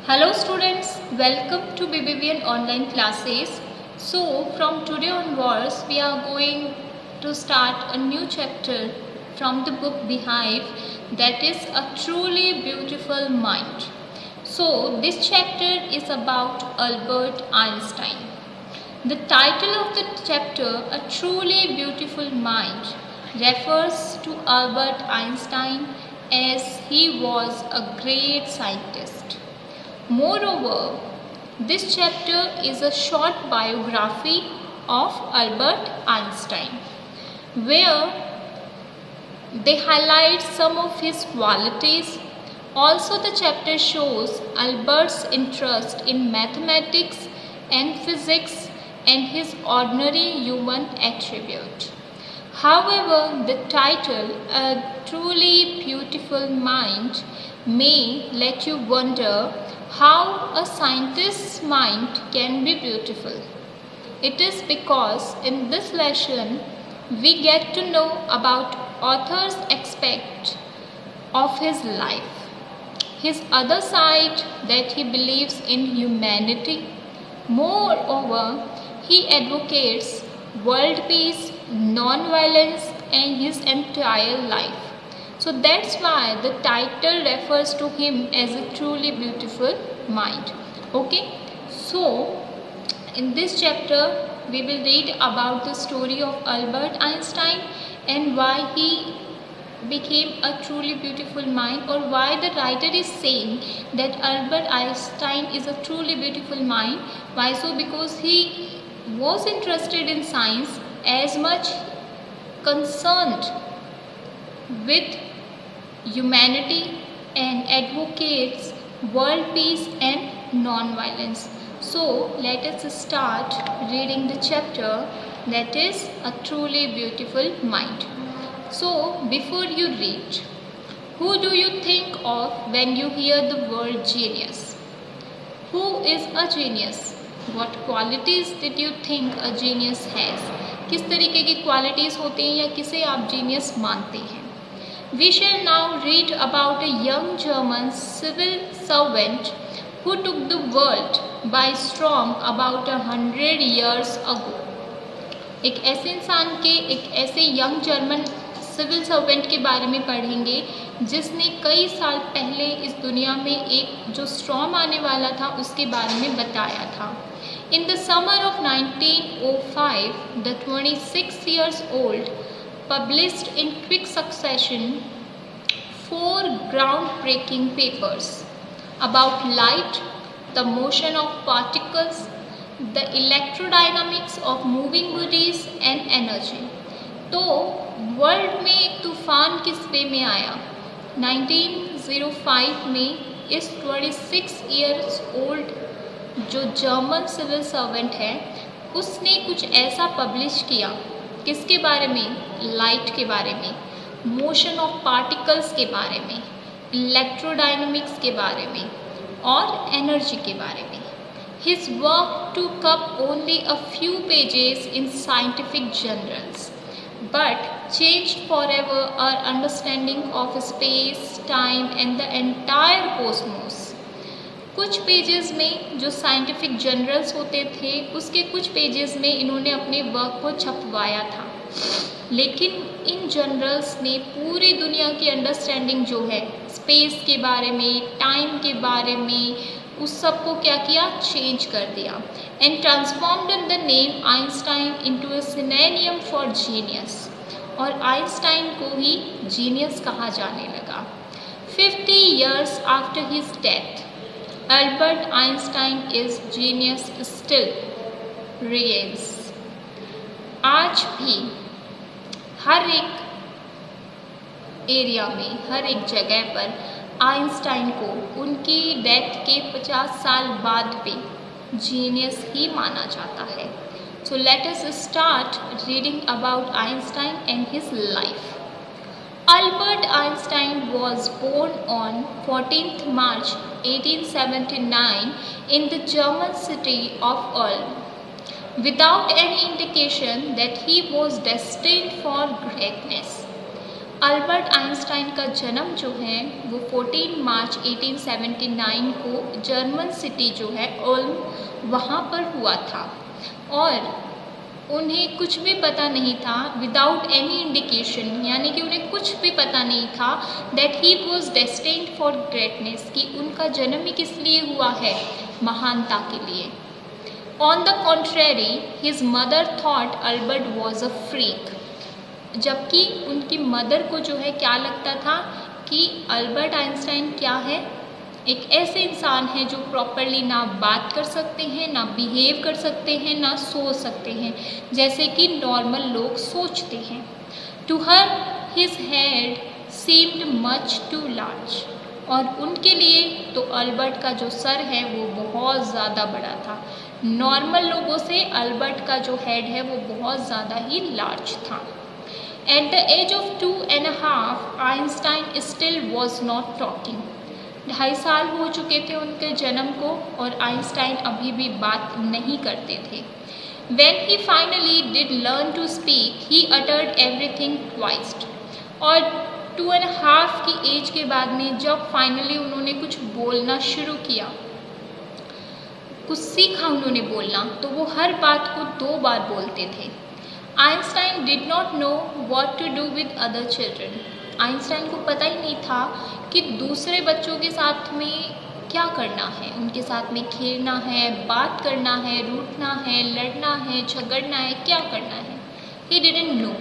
Hello students, welcome to BBVN online classes. So from today onwards we are going to start a new chapter from the book Beehive, that is a truly beautiful mind. So this chapter is about Albert Einstein. The title of the chapter, A Truly Beautiful Mind, refers to Albert Einstein as he was a great scientist. Moreover, this chapter is a short biography of Albert Einstein, where they highlight some of his qualities. Also, the chapter shows Albert's interest in mathematics and physics and his ordinary human attribute. However, the title, A Truly Beautiful Mind, may let you wonder how a scientist's mind can be beautiful. It is because in this lesson we get to know about author's aspect of his life, his other side, that he believes in humanity. Moreover, he advocates world peace, non-violence and his entire life. So that's why the title refers to him as a truly beautiful mind. Okay, so in this chapter we will read about the story of Albert Einstein and why he became a truly beautiful mind, or why the writer is saying that Albert Einstein is a truly beautiful mind. Why so? Because he was interested in science, as much concerned with humanity, and advocates world peace and non-violence. So let us start reading the chapter, that is A Truly Beautiful Mind. So before you read, who do you think of when you hear the word genius? Who is a genius? What qualities did you think a genius has? किस तरीके की qualities होते हैं या किसे आप genius मानते हैं? We shall now read about a young German civil servant who took the world by storm about 100 years ago. एक ऐसे इंसान के, एक ऐसे यंग जर्मन सिविल सर्वेंट के बारे में पढ़ेंगे जिसने कई साल पहले इस दुनिया में एक जो स्टॉर्म आने वाला था उसके बारे में बताया था. In the summer of 1905, the 26 years old published in quick succession 4 groundbreaking papers about light, the motion of particles, the electrodynamics of moving bodies and energy. तो वर्ल्ड में एक तूफान किस वे में आया? 1905 में इस 26 इयर्स ओल्ड जो जर्मन सिविल सर्वेंट है उसने कुछ ऐसा पब्लिश किया. किसके बारे में? लाइट के बारे में, मोशन ऑफ पार्टिकल्स के बारे में, इलेक्ट्रोडायनामिक्स के बारे में और एनर्जी के बारे में. His work took up only a few pages in scientific journals, but changed forever our understanding of space, time and the entire cosmos. कुछ पेजेस में जो साइंटिफिक जर्नल्स होते थे उसके कुछ पेजेस में इन्होंने अपने वर्क को छपवाया था, लेकिन इन जर्नल्स ने पूरी दुनिया की अंडरस्टैंडिंग जो है स्पेस के बारे में, टाइम के बारे में, उस सब को क्या किया? चेंज कर दिया. And transformed the name Einstein into a synonym for genius, और आइंस्टाइन को ही जीनियस कहा जाने लगा. 50 years after his death, Albert Einstein is genius still reigns. आज भी हर एक एरिया में, हर एक जगह पर आइंस्टाइन को उनकी डेथ के 50 साल बाद भी जीनियस ही माना जाता है. So let us start reading about Einstein and his life. Albert Einstein was born on 14th March 1879 in the German city of Ulm, without any indication that he was destined for greatness. Albert Einstein का जन्म जो है वो 14 मार्च 1879 को German city जो है उल्म वहाँ पर हुआ था और उन्हें कुछ भी पता नहीं था, विदाउट एनी इंडिकेशन, यानी कि उन्हें कुछ भी पता नहीं था that he was destined for greatness, कि उनका जन्म ही किस लिए हुआ है, महानता के लिए। On the contrary his mother thought Albert was a freak, जबकि उनकी मदर को जो है क्या लगता था कि अल्बर्ट आइंस्टाइन क्या है, एक ऐसे इंसान है जो प्रॉपरली ना बात कर सकते हैं, ना बिहेव कर सकते हैं, ना सोच सकते हैं जैसे कि नॉर्मल लोग सोचते हैं। To her his head seemed much too large, और उनके लिए तो अल्बर्ट का जो सर है वो बहुत ज़्यादा बड़ा था। नॉर्मल लोगों से अल्बर्ट का जो हेड है वो बहुत ज़्यादा ही लार्ज था। At the age of 2.5, Einstein still was not talking. 2.5 साल हो चुके थे उनके जन्म को और आइंस्टाइन अभी भी बात नहीं करते थे। When he finally did learn to speak, he uttered everything twice. और 2.5 की एज के बाद में जब फाइनली उन्होंने कुछ बोलना शुरू किया, कुछ सीखा उन्होंने बोलना, तो वो हर बात को 2 बार बोलते थे। Einstein did not know what to do with other children, Einstein को पता ही नहीं था कि दूसरे बच्चों के साथ में क्या करना है, उनके साथ में खेलना है, बात करना है, रूठना है, लड़ना है, झगड़ना है, क्या करना है। He didn't know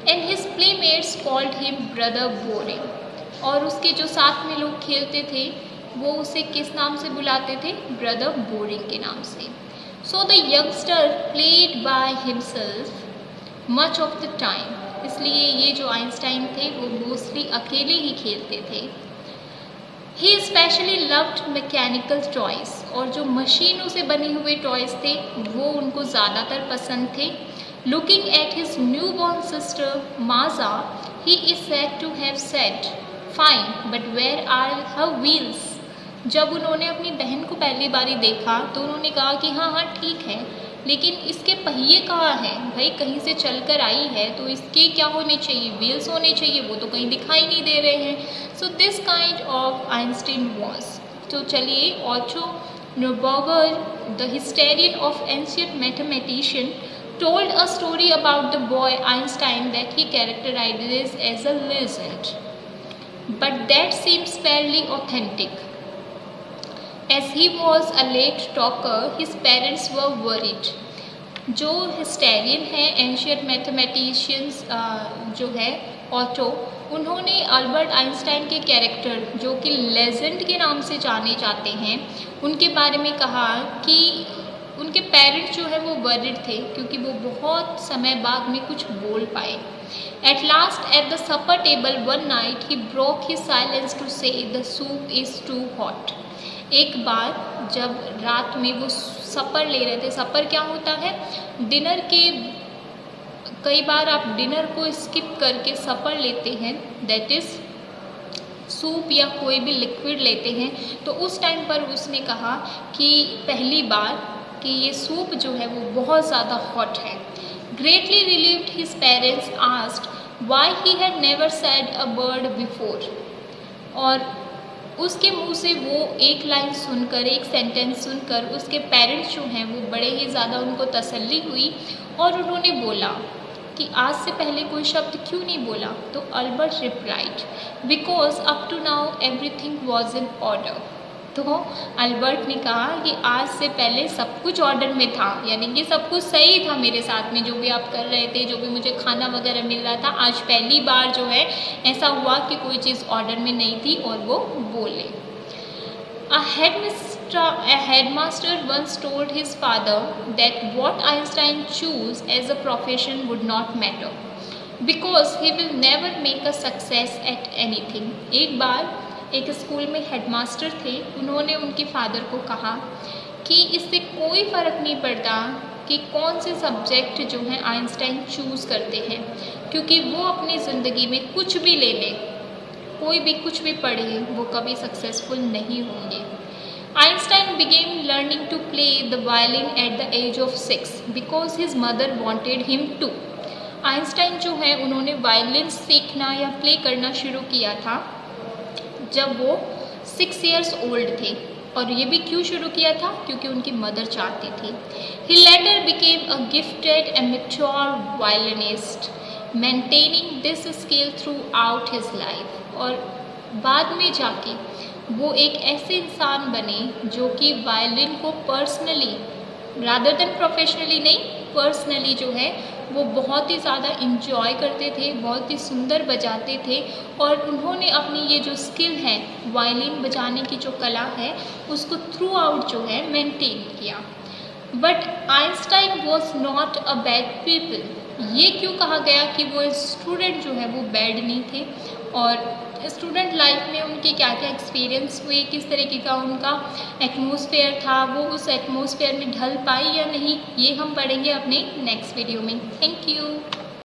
and his playmates called him brother boring, और उसके जो साथ में लोग खेलते थे वो उसे किस नाम से बुलाते थे, ब्रदर बोरिंग के नाम से। So the youngster played by himself much of the time, इसलिए ये जो आइंस्टाइन थे वो मोस्टली अकेले ही खेलते थे। ही स्पेशली लव्ड मैकेनिकल टॉयज, और जो मशीनों से बने हुए टॉयज थे वो उनको ज़्यादातर पसंद थे। Looking at his new born sister Maja, he is said to have said fine but where are her wheels, जब उन्होंने अपनी बहन को पहली बारी देखा तो उन्होंने कहा कि हाँ हाँ ठीक है, लेकिन इसके पहिए कहाँ हैं, भाई कहीं से चलकर आई है तो इसके क्या होने चाहिए, व्हील्स होने चाहिए, वो तो कहीं दिखाई नहीं दे रहे हैं। So this kind of Einstein was. तो चलिए, ऑटो न्यूबर्गर the historian of ancient mathematician told a story about the boy Einstein that he characterizes as a legend, but that seems fairly authentic. As he was a late talker, his parents were worried. जो हिस्टेरियन है ancient mathematicians जो है auto, उन्होंने Albert Einstein के character जो कि legend के नाम से जाने जाते हैं उनके बारे में कहा कि उनके पेरेंट्स जो है वो वरिड थे क्योंकि वो बहुत समय बाद में कुछ बोल पाए। At last at the supper table one night he broke his silence to say the soup is too hot. एक बार जब रात में वो सपर ले रहे थे, सपर क्या होता है, डिनर के, कई बार आप डिनर को स्किप करके सपर लेते हैं, दैट इज़ सूप या कोई भी लिक्विड लेते हैं, तो उस टाइम पर उसने कहा कि पहली बार कि ये सूप जो है वो बहुत ज़्यादा हॉट है। Greatly relieved his parents asked why he had never said a word before, और उसके मुंह से वो एक लाइन सुनकर, एक सेंटेंस सुनकर उसके पेरेंट्स जो हैं वो बड़े ही ज़्यादा उनको तसल्ली हुई और उन्होंने बोला कि आज से पहले कोई शब्द क्यों नहीं बोला। तो Albert replied because up to now everything was in order. तो अल्बर्ट ने कहा कि आज से पहले सब कुछ ऑर्डर में था, यानी कि सब कुछ सही था मेरे साथ में, जो भी आप कर रहे थे, जो भी मुझे खाना वगैरह मिल रहा था, आज पहली बार जो है ऐसा हुआ कि कोई चीज़ ऑर्डर में नहीं थी और वो बोले। A headmaster once told his father that what Einstein chose as a profession would not matter because he will never make a success at anything। एक बार एक स्कूल में हेडमास्टर थे, उन्होंने उनके फादर को कहा कि इससे कोई फ़र्क नहीं पड़ता कि कौन से सब्जेक्ट जो हैं आइंस्टाइन चूज़ करते हैं, क्योंकि वो अपनी ज़िंदगी में कुछ भी ले लें, कोई भी कुछ भी पढ़े, वो कभी सक्सेसफुल नहीं होंगे। Einstein began learning to play the violin at the age of 6 because his mother wanted him to। Einstein जो है उन्होंने वायलिन सीखना या प्ले करना शुरू किया था जब वो 6 इयर्स ओल्ड थे। और ये भी क्यों शुरू किया था? क्योंकि उनकी मदर चाहती थी। He later became a gifted and mature violinist, maintaining this skill throughout his life. और बाद में जाके वो एक ऐसे इंसान बने जो कि वायलिन को पर्सनली रादर देन प्रोफेशनली नहीं, पर्सनली जो है वो बहुत ही ज़्यादा इंजॉय करते थे, बहुत ही सुंदर बजाते थे। और उन्होंने अपनी ये जो स्किल है वायलिन बजाने की जो कला है उसको थ्रू आउट जो है मेंटेन किया। But Einstein was not a bad people. ये क्यों कहा गया कि वो स्टूडेंट जो है वो बैड नहीं थे? और स्टूडेंट लाइफ में उनके क्या क्या एक्सपीरियंस हुए, किस तरीके का उनका एटमॉस्फेयर था, वो उस एटमॉस्फेयर में ढल पाए या नहीं, ये हम पढ़ेंगे अपने नेक्स्ट वीडियो में। Thank you.